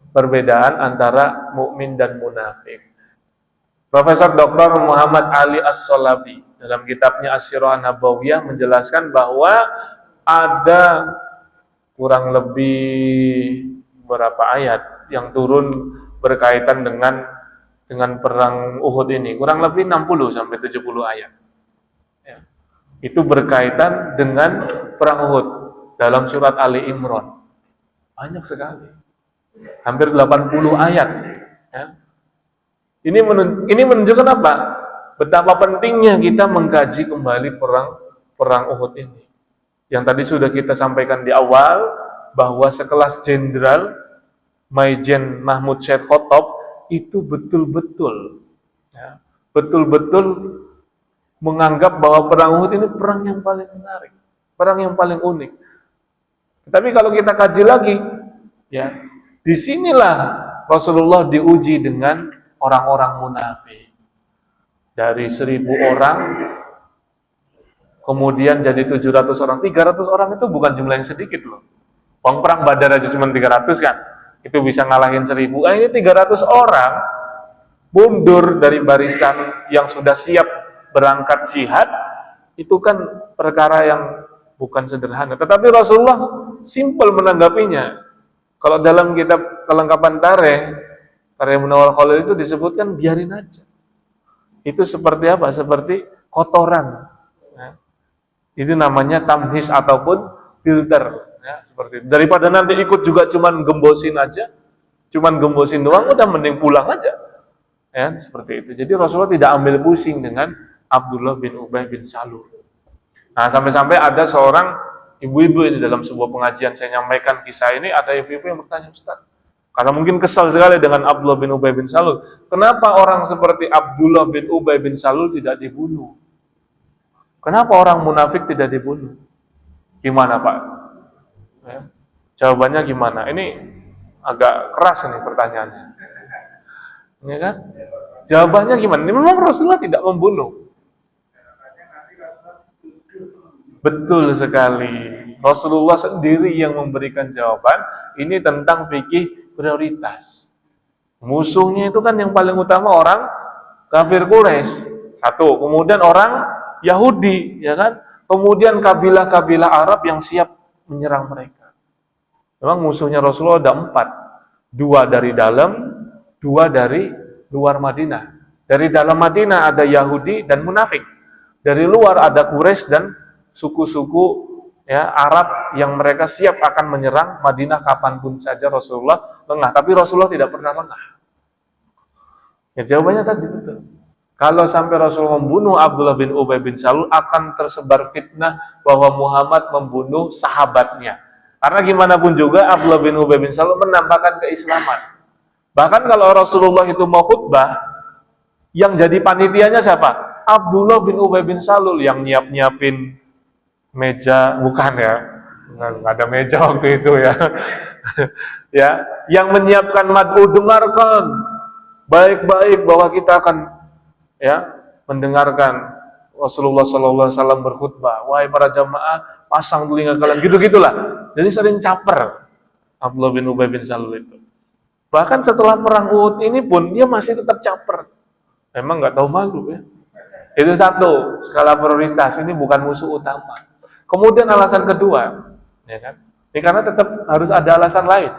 Perbedaan antara mukmin dan munafik. Profesor Dr. Muhammad Ali As-Solabi dalam kitabnya As-Sirah Nabawiyah menjelaskan bahwa ada kurang lebih beberapa ayat yang turun berkaitan dengan perang Uhud ini, kurang lebih 60 sampai 70 ayat. Ya. Itu berkaitan dengan perang Uhud dalam surat Ali Imran. Banyak sekali. Hampir 80 ayat. Ya. Ini menunjukkan apa? Betapa pentingnya kita mengkaji kembali perang Uhud ini. Yang tadi sudah kita sampaikan di awal, bahwa sekelas Jenderal Maijen Mahmud Syed Khotob itu betul-betul menganggap bahwa perang Uhud ini perang yang paling menarik, perang yang paling unik. Tapi kalau kita kaji lagi, ya, disinilah Rasulullah diuji dengan orang-orang munafik. Dari 1000 orang, kemudian jadi 700 orang. 300 orang itu bukan jumlah yang sedikit loh. Perang Badar aja cuma 300 kan. Itu bisa ngalahin 1000. Ini 300 orang mundur dari barisan yang sudah siap berangkat jihad. Itu kan perkara yang bukan sederhana. Tetapi Rasulullah simpel menanggapinya. Kalau dalam kitab kelengkapan Tarikh Munawwar Khalil itu disebutkan biarin aja. Itu seperti apa? Seperti kotoran. Ya. Itu namanya tamhis ataupun filter. Ya, seperti itu. Daripada nanti ikut juga cuman gembosin aja, cuman gembosin doang, udah mending pulang aja. Ya, seperti itu. Jadi Rasulullah tidak ambil pusing dengan Abdullah bin Ubay bin Salul. Nah, sampai-sampai ada seorang ibu-ibu ini dalam sebuah pengajian saya nyampaikan kisah ini, ada ibu-ibu yang bertanya, Ustaz, karena mungkin kesal sekali dengan Abdullah bin Ubay bin Salul. Kenapa orang seperti Abdullah bin Ubay bin Salul tidak dibunuh? Kenapa orang munafik tidak dibunuh? Gimana Pak? Ya. Jawabannya gimana? Ini agak keras nih pertanyaannya. Ya kan? Jawabannya gimana? Ini memang Rasulullah tidak membunuh. Betul sekali. Rasulullah sendiri yang memberikan jawaban. Ini tentang fikih prioritas. Musuhnya itu kan yang paling utama orang kafir Quraisy. Satu, kemudian orang Yahudi, ya kan? Kemudian kabilah-kabilah Arab yang siap menyerang mereka. Memang musuhnya Rasulullah ada 4. 2 dari dalam, 2 dari luar Madinah. Dari dalam Madinah ada Yahudi dan munafik. Dari luar ada Quraisy dan suku-suku ya Arab yang mereka siap akan menyerang Madinah kapanpun saja Rasulullah lengah. Tapi Rasulullah tidak pernah lengah. Ya jawabannya tadi betul. Kalau sampai Rasulullah membunuh Abdullah bin Ubay bin Salul, akan tersebar fitnah bahwa Muhammad membunuh sahabatnya. Karena gimana pun juga Abdullah bin Ubay bin Salul menampakkan keislaman. Bahkan kalau Rasulullah itu mau khutbah, yang jadi panitianya siapa? Abdullah bin Ubay bin Salul yang nyiapin meja, bukan ya, nggak ada meja waktu itu ya. Ya, yang menyiapkan mad'u, dengarkan baik-baik bahwa kita akan ya mendengarkan Rasulullah SAW berkhutbah. Wahai para jamaah, pasang telinga kalian, gitu-gitulah. Jadi sering caper Abdullah bin Ubay bin Salul itu. Bahkan setelah perang Uhud ini pun dia masih tetap caper. Memang nggak tahu malu ya. Itu satu, skala prioritas, ini bukan musuh utama. Kemudian alasan kedua, ya kan? Ini karena tetap harus ada alasan lain.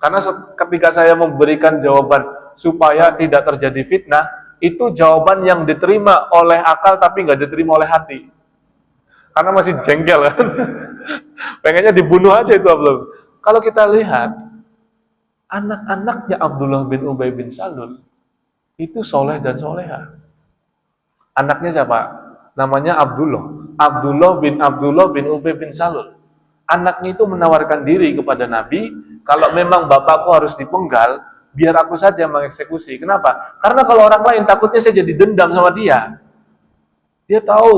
Karena ketika saya memberikan jawaban supaya tidak terjadi fitnah, itu jawaban yang diterima oleh akal tapi nggak diterima oleh hati. Karena masih jengkel kan. Pengennya dibunuh aja itu Abdullah. Kalau kita lihat, anak-anaknya Abdullah bin Ubay bin Salul itu soleh dan soleha. Anaknya siapa? Namanya Abdullah. Abdullah bin Ubay bin Salul. Anaknya itu menawarkan diri kepada Nabi, kalau memang bapakku harus dipenggal, biar aku saja mengeksekusi. Kenapa? Karena kalau orang lain takutnya saya jadi dendam sama dia. Dia tahu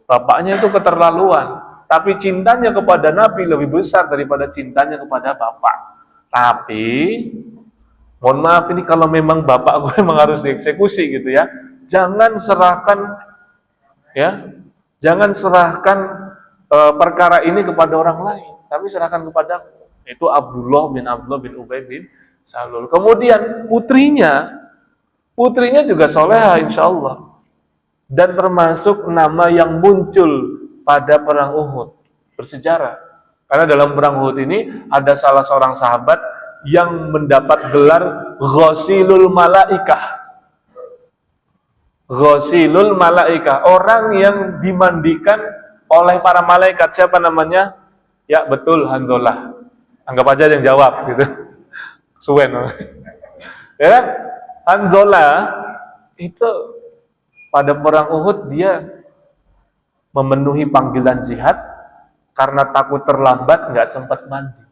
bapaknya itu keterlaluan, tapi cintanya kepada Nabi lebih besar daripada cintanya kepada bapak. Tapi mohon maaf, ini kalau memang bapak gue memang harus dieksekusi gitu ya, jangan serahkan perkara ini kepada orang lain, tapi serahkan kepada itu Abdullah bin Ubay bin Salul. Kemudian putrinya juga soleha insya Allah, dan termasuk nama yang muncul pada perang Uhud, bersejarah. Karena dalam perang Uhud ini ada salah seorang sahabat yang mendapat gelar Ghasilul Malaikah. Ghasilul Malaikah, orang yang dimandikan oleh para malaikat. Siapa namanya? Ya betul, Hanzalah. Anggap aja yang jawab gitu. Suwen. Ya kan? Hanzalah itu pada perang Uhud dia memenuhi panggilan jihad karena takut terlambat, nggak sempat mandi.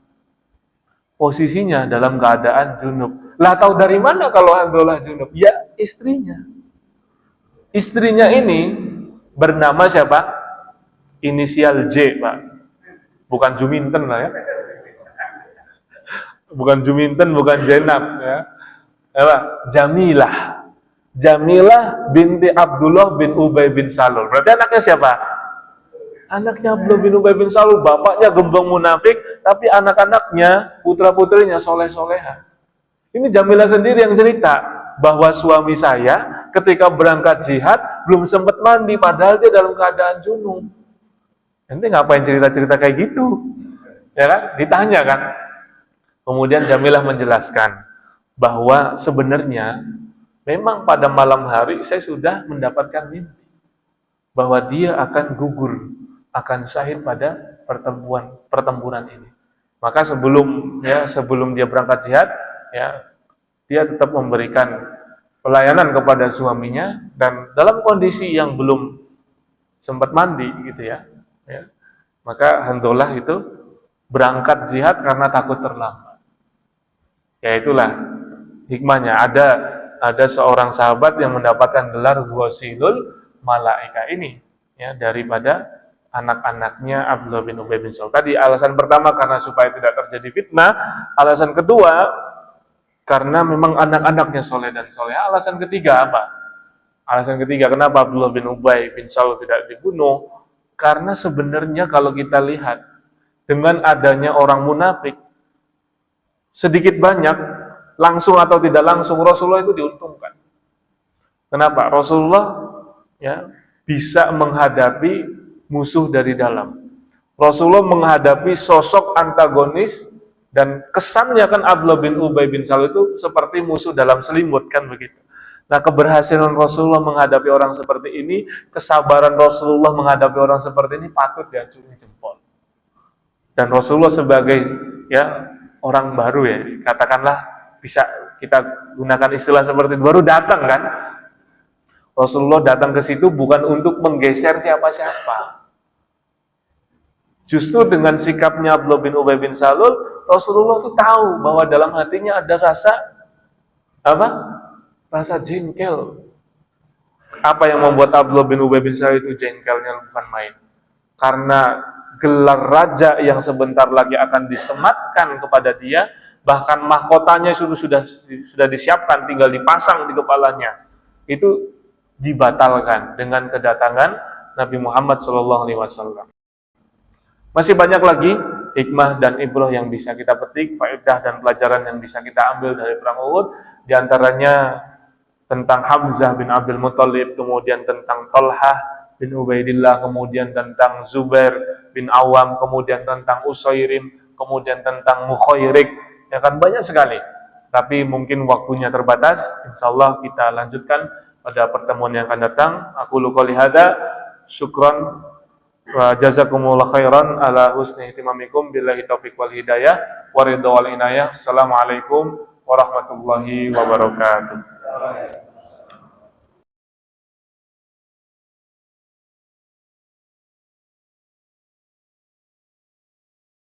Posisinya dalam keadaan junub. Lah tahu dari mana kalau Hanzalah junub? Ya istrinya. Istrinya ini bernama siapa? Inisial J, Pak. Bukan Juminten lah ya. Bukan Juminten, bukan Jenab ya. Apa? Jamilah. Jamilah binti Abdullah bin Ubay bin Salul. Berarti anaknya siapa? Anaknya Abdullah bin Ubay bin Salul. Bapaknya gembong munafik, tapi anak-anaknya, putra-putrinya soleh-soleha. Ini Jamilah sendiri yang cerita bahwa suami saya ketika berangkat jihad belum sempat mandi, padahal dia dalam keadaan junub. Nanti ngapain cerita-cerita kayak gitu? Ya kan? Ditanya kan? Kemudian Jamilah menjelaskan bahwa sebenarnya memang pada malam hari saya sudah mendapatkan mimpi bahwa dia akan gugur, akan syahid pada pertempuran ini. Maka sebelum dia berangkat jihad, ya dia tetap memberikan pelayanan kepada suaminya, dan dalam kondisi yang belum sempat mandi gitu ya. Maka Hanzalah itu berangkat jihad karena takut terlambat. Ya itulah hikmahnya. Ada seorang sahabat yang mendapatkan gelar Ghasilul Malaikah ini, ya, daripada anak-anaknya Abdullah bin Ubay bin Salul. Tadi alasan pertama karena supaya tidak terjadi fitnah. Alasan kedua karena memang anak-anaknya soleh dan soleh. Alasan ketiga apa? Alasan ketiga kenapa Abdullah bin Ubay bin Salul tidak dibunuh? Karena sebenarnya kalau kita lihat dengan adanya orang munafik, sedikit banyak, langsung atau tidak langsung, Rasulullah itu diuntungkan. Kenapa? Rasulullah ya bisa menghadapi musuh dari dalam. Rasulullah menghadapi sosok antagonis, dan kesannya kan Abdullah bin Ubay bin Salul itu seperti musuh dalam selimut kan begitu. Nah, keberhasilan Rasulullah menghadapi orang seperti ini, kesabaran Rasulullah menghadapi orang seperti ini patut diacungi jempol. Dan Rasulullah sebagai orang baru ya, katakanlah bisa kita gunakan istilah seperti itu, baru datang kan. Rasulullah datang ke situ bukan untuk menggeser siapa-siapa. Justru dengan sikapnya Abdullah bin Ubay bin Salul, Rasulullah itu tahu bahwa dalam hatinya ada rasa jengkel. Apa yang membuat Abdullah bin Ubay bin Salul itu jengkelnya bukan main. Karena gelar raja yang sebentar lagi akan disematkan kepada dia, bahkan mahkotanya sudah disiapkan, tinggal dipasang di kepalanya. Itu dibatalkan dengan kedatangan Nabi Muhammad SAW. Masih banyak lagi hikmah dan ibrah yang bisa kita petik, faedah dan pelajaran yang bisa kita ambil dari perang Uhud. Di antaranya tentang Hamzah bin Abdul Muthalib, kemudian tentang Talhah bin Ubaidillah, kemudian tentang Zubair bin Awam, kemudian tentang Usairim, kemudian tentang Mukhairik. Ya kan banyak sekali. Tapi mungkin waktunya terbatas. Insyaallah kita lanjutkan pada pertemuan yang akan datang. Aku qouli hadza, syukran wa jazakumullah khairan ala husni ihtimamikum, billahi taufiq wal hidayah wa ridha wal inayah. Assalamualaikum warahmatullahi wabarakatuh.